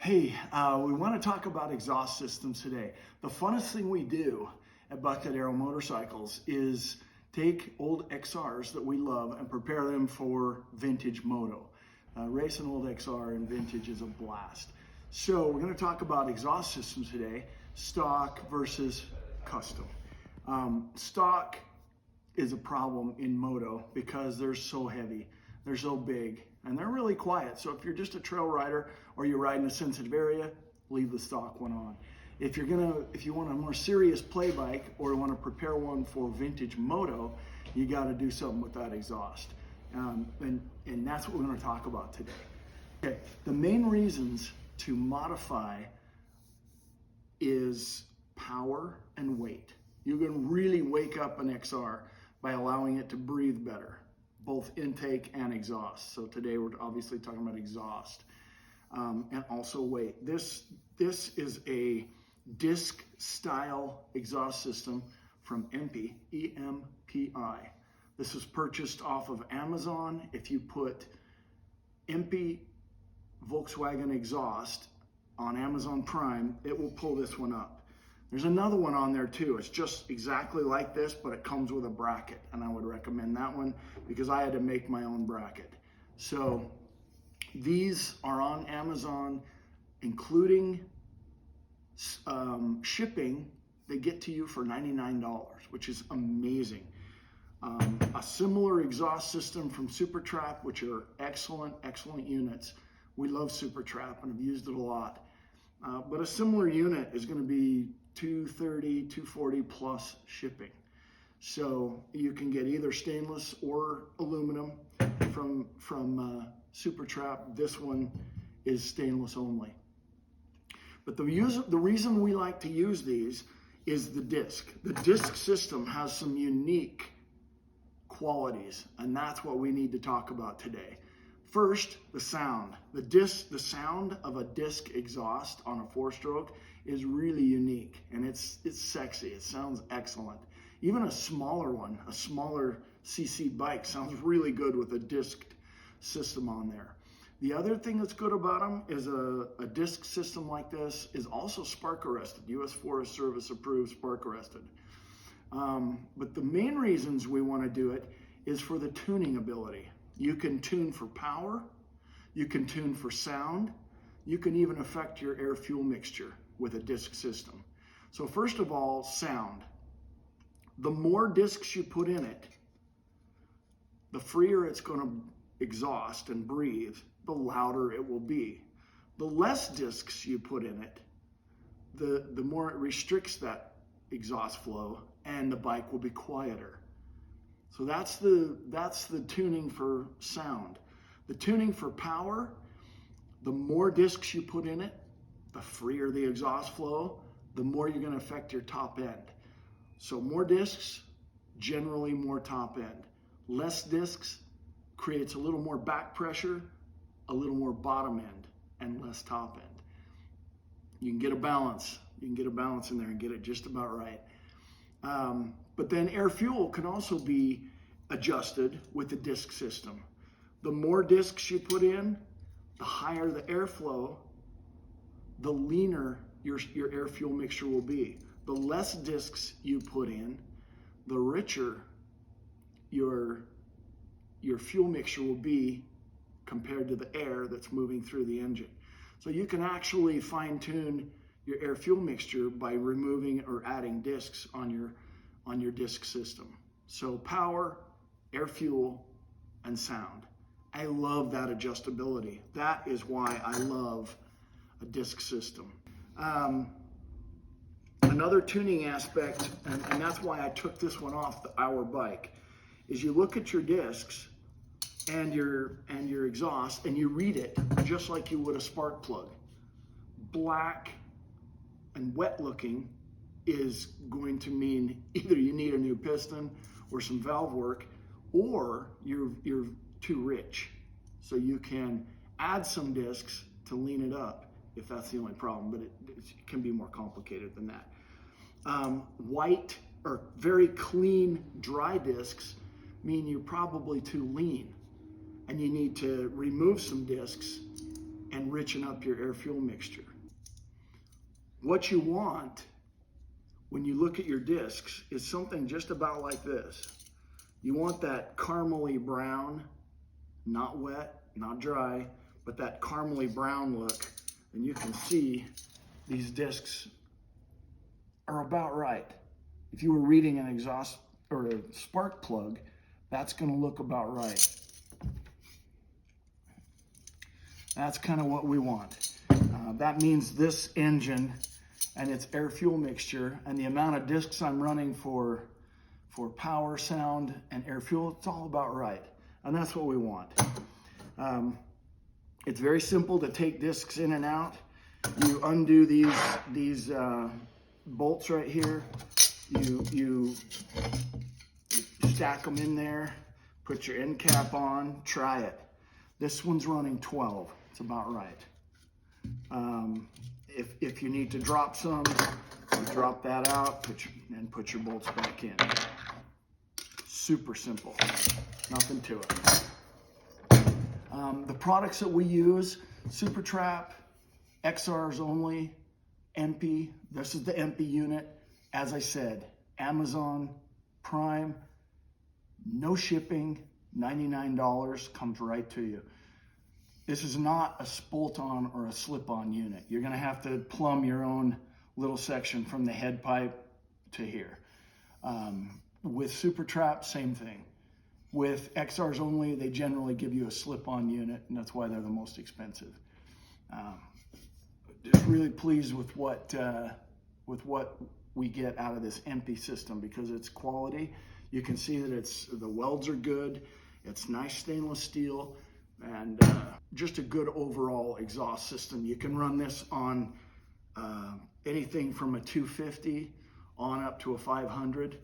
Hey, we want to talk about exhaust systems today. The funnest thing we do at Bucket Arrow Motorcycles is take old XRs that we love and prepare them for vintage moto. Racing old XR and vintage is a blast. So we're going to talk about exhaust systems today, stock versus custom. Stock is a problem in moto because they're so heavy, they're so big, and they're really quiet. So if you're just a trail rider or you're riding a sensitive area, leave the stock one on. If you want a more serious play bike or want to prepare one for vintage moto, you got to do something with that exhaust. And that's what we're going to talk about today. Okay, the main reasons to modify is power and weight. You can really wake up an XR by allowing it to breathe better, both intake and exhaust. So today we're obviously talking about exhaust and also weight. This is a disc style exhaust system from EMPI, E-M-P-I. This was purchased off of Amazon. If you put EMPI Volkswagen exhaust on Amazon Prime, it will pull this one up. There's another one on there too. It's just exactly like this, but it comes with a bracket, and I would recommend that one because I had to make my own bracket. So these are on Amazon, including shipping. They get to you for $99, which is amazing. A similar exhaust system from SuperTrap, which are excellent units. We love SuperTrap and have used it a lot. But a similar unit is going to be $230, $240 plus shipping. So you can get either stainless or aluminum from SuperTrap. This one is stainless only. But the reason we like to use these is the disc. The disc system has some unique qualities, and that's what we need to talk about today. First, the sound. The sound of a disc exhaust on a 4-stroke is really unique, and it's sexy. It sounds excellent. Even a smaller one, a smaller CC bike, sounds really good with a disc system on there. The other thing that's good about them is a disc system like this is also spark arrested, U.S. Forest Service approved spark arrested. But the main reasons we want to do it is for the tuning ability. You can tune for power, you can tune for sound, you can even affect your air-fuel mixture with a disc system. So first of all, sound. The more discs you put in it, the freer it's going to exhaust and breathe, the louder it will be. The less discs you put in it, the more it restricts that exhaust flow, and the bike will be quieter. So that's the tuning for sound. The tuning for power, the more discs you put in it, the freer the exhaust flow, the more you're going to affect your top end. So more discs, generally more top end. Less discs creates a little more back pressure, a little more bottom end, and less top end. You can get a balance. You can get a balance in there and get it just about right. But then air fuel can also be adjusted with the disc system. The more discs you put in, the higher the airflow, the leaner your air fuel mixture will be. The less discs you put in, the richer your fuel mixture will be compared to the air that's moving through the engine. So you can actually fine tune your air fuel mixture by removing or adding discs on your disc system. So power, air fuel, and sound. I love that adjustability. That is why I love a disc system. Another tuning aspect, and that's why I took this one off our bike, is you look at your discs and your exhaust and you read it just like you would a spark plug. Black and wet looking is going to mean either you need a new piston or some valve work, or you're too rich. So you can add some discs to lean it up if that's the only problem, but it can be more complicated than that. White or very clean dry discs mean you're probably too lean and you need to remove some discs and richen up your air-fuel mixture. What you want when you look at your discs is something just about like this. You want that caramely brown, not wet, not dry, but that caramely brown look. And you can see these discs are about right. If you were reading an exhaust or a spark plug, that's going to look about right. That's kind of what we want. That means this engine and its air-fuel mixture and the amount of discs I'm running for power, sound, and air-fuel, it's all about right. And that's what we want. It's very simple to take discs in and out. You undo these bolts right here. You stack them in there, put your end cap on, try it. This one's running 12. It's about right. If you need to drop some, you drop that out, put your bolts back in. Super simple, nothing to it. The products that we use, Super Trap, XRs only, MP. This is the MP unit. As I said, Amazon Prime, no shipping, $99, comes right to you. This is not a bolt-on or a slip-on unit. You're gonna have to plumb your own little section from the head pipe to here. With Super Trap, same thing. With XRs only, they generally give you a slip-on unit, and that's why they're the most expensive. Just really pleased with what we get out of this MP system because it's quality. You can see that the welds are good. It's nice stainless steel, and just a good overall exhaust system. You can run this on anything from a 250 on up to a 500.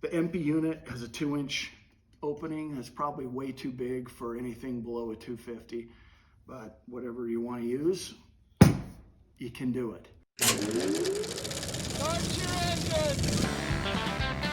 The MP unit has a 2-inch opening. It's probably way too big for anything below a 250, but whatever you want to use, you can do it. Start your engine!